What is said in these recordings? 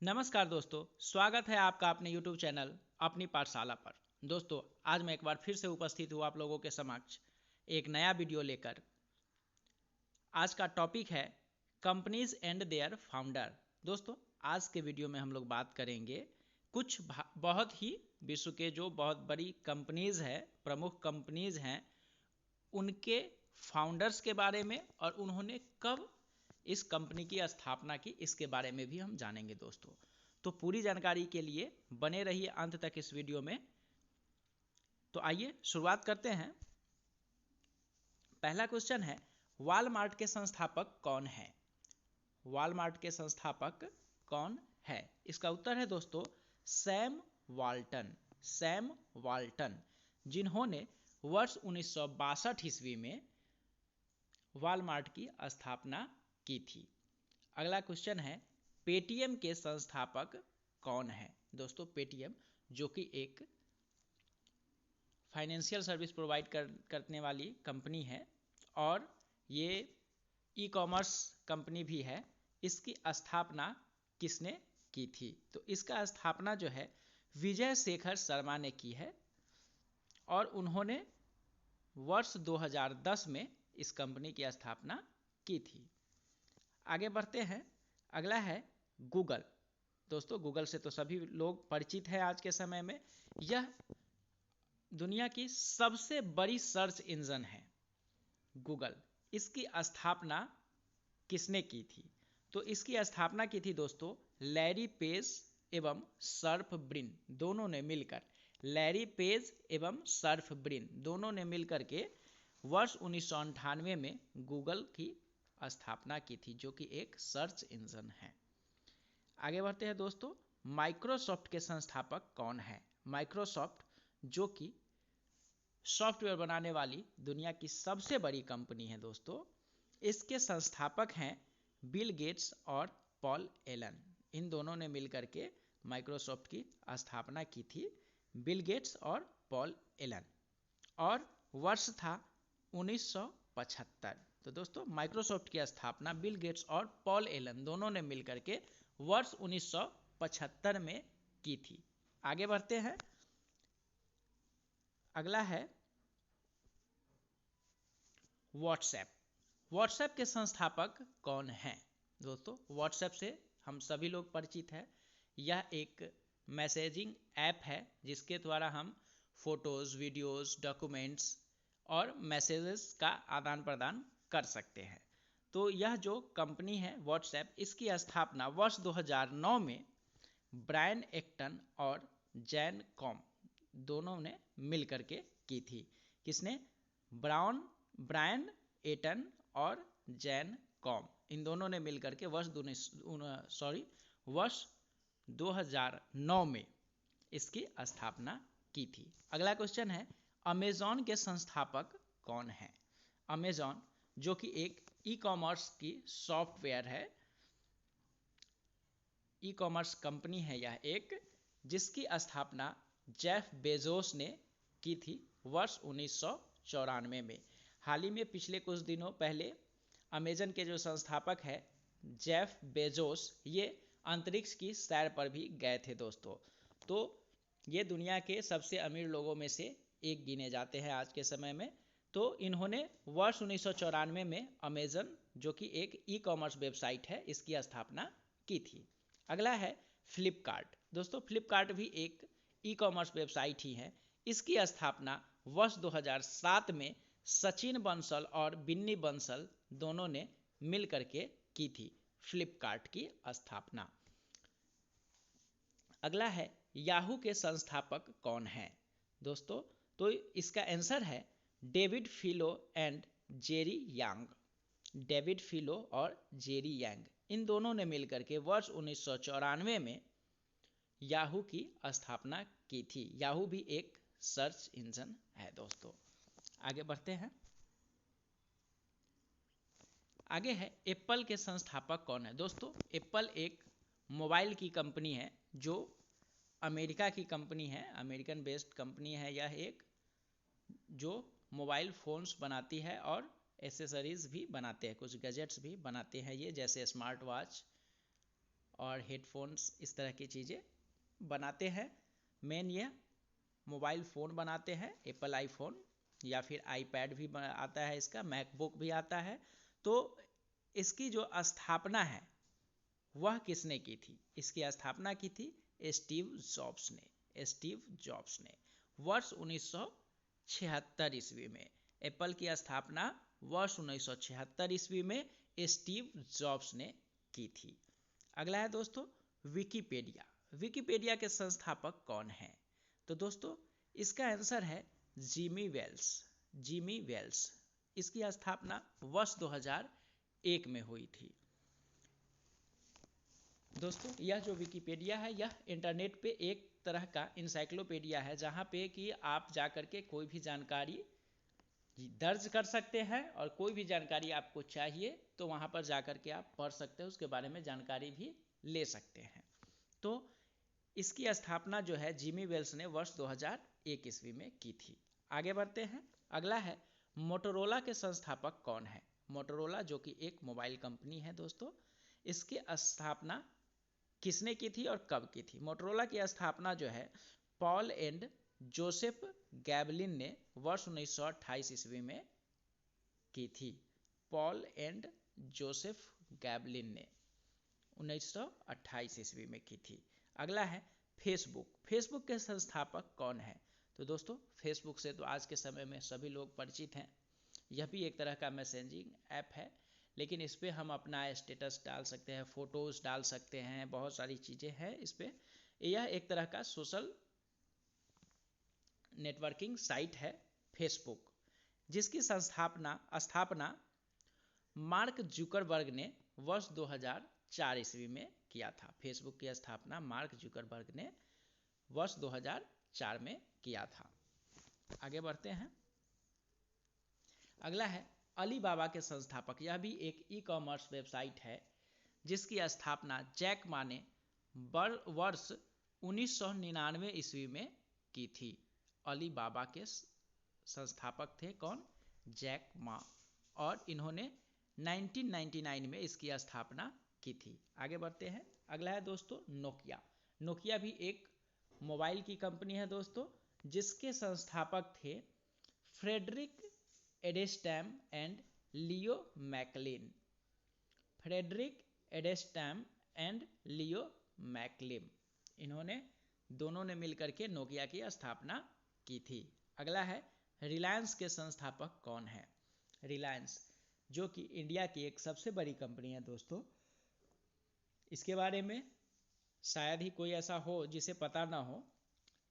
नमस्कार दोस्तों, स्वागत है आपका अपने YouTube चैनल अपनी पाठशाला पर। दोस्तों, आज मैं एक बार फिर से उपस्थित हूँ आप लोगों के समक्ष एक नया वीडियो लेकर। आज का टॉपिक है कंपनीज एंड देयर फाउंडर। दोस्तों, आज के वीडियो में हम लोग बात करेंगे कुछ बहुत ही विश्व के जो बहुत बड़ी कंपनीज है, प्रमुख कंपनीज हैं, उनके फाउंडर्स के बारे में और उन्होंने कब इस कंपनी की स्थापना की, इसके बारे में भी हम जानेंगे दोस्तों। तो पूरी जानकारी के लिए बने रहिए अंत तक इस वीडियो में। तो आइए शुरुआत करते हैं। पहला क्वेश्चन है, वॉलमार्ट के संस्थापक कौन है? वॉलमार्ट के संस्थापक कौन है? इसका उत्तर है दोस्तों सैम वाल्टन। सैम वाल्टन, जिन्होंने वर्ष 1962 ईस्वी में वॉलमार्ट की स्थापना की थी। अगला क्वेश्चन है, पेटीएम के संस्थापक कौन है? दोस्तों, पेटीएम जो कि एक फाइनेंशियल सर्विस प्रोवाइड करने वाली कंपनी है और ये ई कॉमर्स कंपनी भी है। इसकी स्थापना किसने की थी? तो इसका स्थापना जो है विजय शेखर शर्मा ने की है और उन्होंने वर्ष 2010 में इस कंपनी की स्थापना की थी। आगे बढ़ते हैं। अगला है गूगल। दोस्तों, गूगल से तो सभी लोग परिचित हैं आज के समय में। यह दुनिया की सबसे बड़ी सर्च इंजन है गूगल। इसकी स्थापना किसने की थी? तो इसकी स्थापना की थी दोस्तों लैरी पेज एवं सर्फ ब्रिन दोनों ने मिलकर। लैरी पेज एवं सर्फ ब्रिन दोनों ने मिलकर के वर्ष 1998 में गूगल की स्थापना की थी, जो कि एक सर्च इंजन है। आगे बढ़ते हैं दोस्तों। माइक्रोसॉफ्ट के संस्थापक कौन है? माइक्रोसॉफ्ट जो कि सॉफ्टवेयर बनाने वाली दुनिया की सबसे बड़ी कंपनी है दोस्तों, इसके संस्थापक हैं बिल गेट्स और पॉल एलन। इन दोनों ने मिलकर के माइक्रोसॉफ्ट की स्थापना की थी, बिल गेट्स और पॉल एलन, और वर्ष था 1975। तो दोस्तों, माइक्रोसॉफ्ट की स्थापना बिल गेट्स और पॉल एलन दोनों ने मिलकर के वर्ष 1975 में की थी। आगे बढ़ते हैं। अगला है व्हाट्सएप। व्हाट्सएप के संस्थापक कौन हैं? दोस्तों, व्हाट्सएप से हम सभी लोग परिचित हैं। यह एक मैसेजिंग ऐप है जिसके द्वारा हम फोटोज़, वीडियोज़, डॉक्यूमेंट्स और मैसेजेस का आदान प्रदान कर सकते हैं। तो यह जो कंपनी है व्हाट्सएप, इसकी स्थापना वर्ष 2009 में ब्रायन एक्टन और जैन कॉम दोनों ने मिलकर के की थी। किसने? ब्रायन एटन और जैन कॉम, इन दोनों ने मिलकर के वर्ष 2009 में इसकी स्थापना की थी। अगला क्वेश्चन है, अमेजॉन के संस्थापक कौन है? अमेजॉन जो कि एक ई कॉमर्स की सॉफ्टवेयर है, ई कॉमर्स कंपनी है यह एक, जिसकी स्थापना जेफ बेजोस ने की थी वर्ष 1994 में। हाल ही में पिछले कुछ दिनों पहले अमेजन के जो संस्थापक है जेफ बेजोस, ये अंतरिक्ष की सैर पर भी गए थे दोस्तों। तो ये दुनिया के सबसे अमीर लोगों में से एक गिने जाते हैं आज के समय में। तो इन्होंने वर्ष 1994 में अमेजन जो कि एक ई कॉमर्स वेबसाइट है, इसकी स्थापना की थी। अगला है फ्लिपकार्ट। दोस्तों, फ्लिपकार्ट भी एक ई कॉमर्स वेबसाइट ही है। इसकी स्थापना वर्ष 2007 में सचिन बंसल और बिन्नी बंसल दोनों ने मिल करके की थी फ्लिपकार्ट की स्थापना। अगला है याहू के संस्थापक कौन है? दोस्तों, तो इसका आंसर है David Filo and Jerry Yang. David Filo और जेरी यांग, इन दोनों ने मिलकर के वर्ष 1994 में याहू की स्थापना की थी। याहू भी एक सर्च इंजन है दोस्तों। आगे बढ़ते हैं। आगे है एप्पल के संस्थापक कौन है? दोस्तों, एप्पल एक मोबाइल की कंपनी है जो अमेरिका की कंपनी है, अमेरिकन बेस्ड कंपनी है। यह एक जो मोबाइल फ़ोन्स बनाती है और एसेसरीज़ भी बनाते हैं, कुछ गैजेट्स भी बनाते हैं ये, जैसे स्मार्ट वॉच, और हेडफोन्स इस तरह की चीज़ें बनाते हैं। मेन ये मोबाइल फ़ोन बनाते हैं, एप्पल आईफोन या फिर आईपैड भी आता है, इसका मैकबुक भी आता है। तो इसकी जो स्थापना है वह किसने की थी? इसकी स्थापना की थी स्टीव जॉब्स ने। स्टीव जॉब्स ने वर्ष 1976 ईस्वी में। एप्पल की स्थापना वर्ष 1976 ईस्वी में स्टीव जॉब्स ने की थी। अगला है दोस्तों विकिपीडिया। विकिपीडिया के संस्थापक कौन हैं? तो दोस्तों इसका आंसर है जिमी वेल्स। Jimmy Wales. इसकी स्थापना वर्ष 2001 में हुई थी। दोस्तों यह जो विकिपीडिया है यह इंटरनेट पे एक तरह का इंसाइक्लोपीडिया है, जहाँ पे कि आप जाकर के कोई भी जानकारी दर्ज कर सकते हैं और कोई भी जानकारी आपको चाहिए तो वहाँ पर जाकर के आप पढ़ सकते हैं, उसके बारे में जानकारी भी ले सकते हैं। तो इसकी स्थापना जो है जिमी वेल्स ने वर्ष 2001 ईस्वी में की थी। आगे बढ़ते हैं। अगला है मोटोरोला के संस्थापक कौन है? मोटोरोला जो कि एक मोबाइल कंपनी है दोस्तों, इसकी स्थापना किसने की थी और कब की थी? मोटोरोला की स्थापना जो है पॉल एंड जोसेफ गैबलिन ने वर्ष 1928 ईस्वी में की थी। पॉल एंड जोसेफ गैबलिन ने 1928 ईस्वी में की थी। अगला है फेसबुक। फेसबुक के संस्थापक कौन है? तो दोस्तों फेसबुक से तो आज के समय में सभी लोग परिचित हैं। यह भी एक तरह का मैसेजिंग ऐप है, लेकिन इस पर हम अपना स्टेटस डाल सकते हैं, फ़ोटोज़ डाल सकते हैं, बहुत सारी चीज़ें हैं इस पर। यह एक तरह का सोशल नेटवर्किंग साइट है फेसबुक, जिसकी स्थापना मार्क जुकरबर्ग ने वर्ष 2004 ईस्वी में किया था। फेसबुक की स्थापना मार्क जुकरबर्ग ने वर्ष 2004 में किया था। आगे बढ़ते हैं। अगला है अलीबाबा के संस्थापक। यह भी एक ई कॉमर्स वेबसाइट है जिसकी स्थापना जैक मा ने वर्ष 1999 ईस्वी में की थी। अलीबाबा के संस्थापक थे कौन? जैक मा, और इन्होंने 1999 में इसकी स्थापना की थी। आगे बढ़ते हैं। अगला है दोस्तों नोकिया। नोकिया भी एक मोबाइल की कंपनी है दोस्तों, जिसके संस्थापक थे Fredrik Edestam and Leo Macklin. Fredrik Edestam and Leo Macklin, इन्होंने दोनों ने मिलकर के नोकिया की स्थापना की थी। अगला है रिलायंस के संस्थापक कौन है? रिलायंस जो कि इंडिया की एक सबसे बड़ी कंपनी है दोस्तों, इसके बारे में शायद ही कोई ऐसा हो जिसे पता ना हो।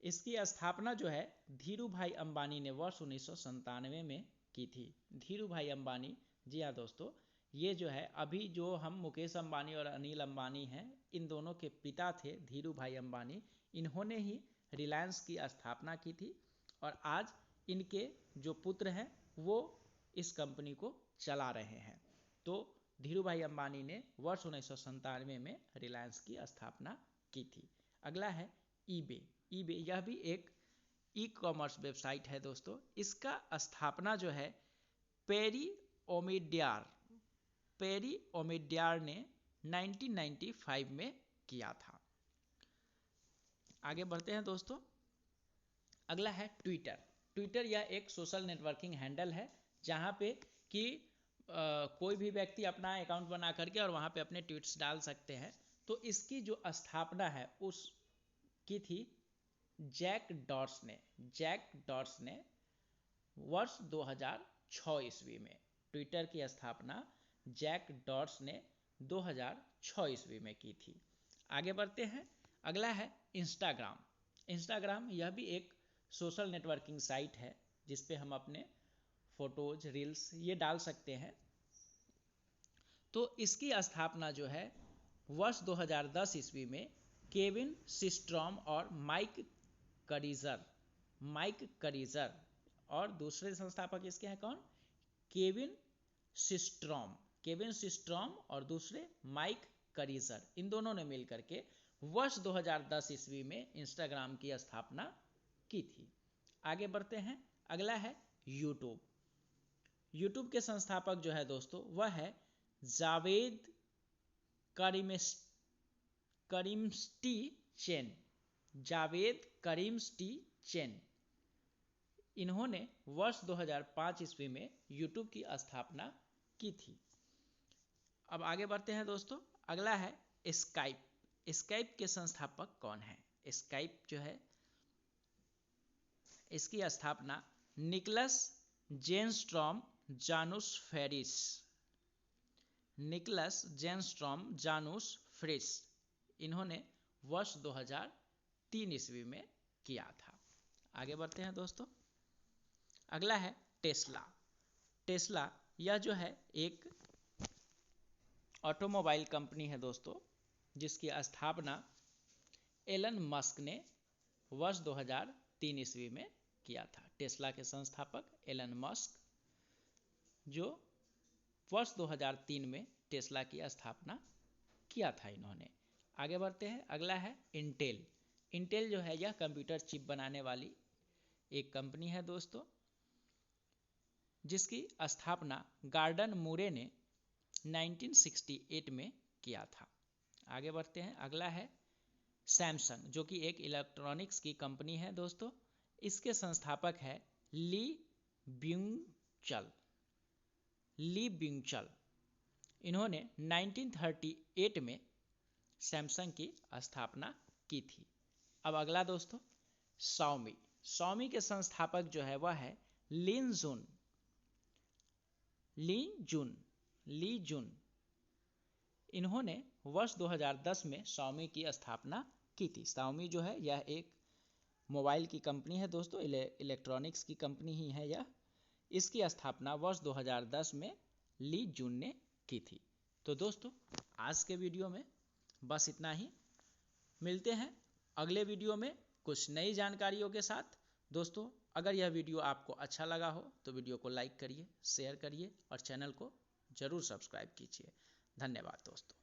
इसकी स्थापना जो है धीरू भाई अंबानी ने वर्ष 1997 में की थी। धीरू भाई अंबानी, जी हाँ दोस्तों, ये जो है अभी जो हम मुकेश अंबानी और अनिल अंबानी हैं, इन दोनों के पिता थे धीरू भाई अंबानी। इन्होंने ही रिलायंस की स्थापना की थी और आज इनके जो पुत्र हैं वो इस कंपनी को चला रहे हैं। तो धीरू भाई अंबानी ने वर्ष 1997 में रिलायंस की स्थापना की थी। अगला है ईबे। ईबे यह भी एक ई कॉमर्स वेबसाइट है दोस्तों। इसका स्थापना जो है पेरी ओमिड्यार ने 1995 में किया था। आगे बढ़ते हैं दोस्तों। अगला है ट्विटर। ट्विटर यह एक सोशल नेटवर्किंग हैंडल है जहाँ पे कि कोई भी व्यक्ति अपना अकाउंट बना करके और वहाँ पे अपने ट्वीट्स डाल सकते हैं। तो इसकी जो स्थापना है उस की थी जैक डॉर्स ने वर्ष 2006 ईस्वी में। ट्विटर की स्थापना जैक डॉर्स ने 2006 ईस्वी में की थी। आगे बढ़ते हैं। अगला है इंस्टाग्राम। इंस्टाग्राम यह भी एक सोशल नेटवर्किंग साइट है जिस पे हम अपने फ़ोटोज़, रील्स ये डाल सकते हैं। तो इसकी स्थापना जो है वर्ष 2010 ईस्वी में केविन सिस्ट्रॉम और माइक करीजर और दूसरे संस्थापक इसके हैं कौन? केविन सिस्ट्रॉम और दूसरे माइक करीजर, इन दोनों ने मिलकर के वर्ष 2010 ईस्वी में इंस्टाग्राम की स्थापना की थी। आगे बढ़ते हैं। अगला है यूट्यूब। यूट्यूब के संस्थापक जो है दोस्तों वह है जावेद करीम्सटी चेन, जावेद करीम्सटी चेन, इन्होंने वर्ष 2005 ईस्वी में यूट्यूब की स्थापना की थी। अब आगे बढ़ते हैं दोस्तों। अगला है स्काइप। स्काइप के संस्थापक कौन है? स्काइप जो है इसकी स्थापना निकलस जेनस्ट्रॉम जानूस फेरिस, निकलस जेनस्ट्रॉम जानूस फ्रिस, इन्होंने वर्ष 2003 ईस्वी में किया था। आगे बढ़ते हैं दोस्तों। अगला है टेस्ला। टेस्ला यह जो है एक ऑटोमोबाइल कंपनी है दोस्तों, जिसकी स्थापना एलन मस्क ने वर्ष 2003 ईस्वी में किया था। टेस्ला के संस्थापक एलन मस्क, जो वर्ष 2003 में टेस्ला की स्थापना किया था इन्होंने। आगे बढ़ते हैं। अगला है इंटेल। इंटेल जो है यह कंप्यूटर चिप बनाने वाली एक कंपनी है दोस्तों, जिसकी स्थापना गार्डन मूरे ने 1968 में किया था। आगे बढ़ते हैं। अगला है सैमसंग, जो कि एक इलेक्ट्रॉनिक्स की कंपनी है दोस्तों। इसके संस्थापक है ली ब्यूंगचल। ली ब्यूंगचल, इन्होंने 1938 में सैमसंग की स्थापना की थी। अब अगला दोस्तों शाओमी। शाओमी के संस्थापक जो है वह है लिन जुन। ली जुन, इन्होंने वर्ष 2010 में शाओमी की स्थापना की थी। शाओमी जो है यह एक मोबाइल की कंपनी है दोस्तों, इलेक्ट्रॉनिक्स की कंपनी ही है यह। इसकी स्थापना वर्ष 2010 में ली जुन ने की थी। तो दोस्तों आज के वीडियो में बस इतना ही। मिलते हैं अगले वीडियो में कुछ नई जानकारियों के साथ। दोस्तों अगर यह वीडियो आपको अच्छा लगा हो तो वीडियो को लाइक करिए, शेयर करिए और चैनल को जरूर सब्सक्राइब कीजिए। धन्यवाद दोस्तों।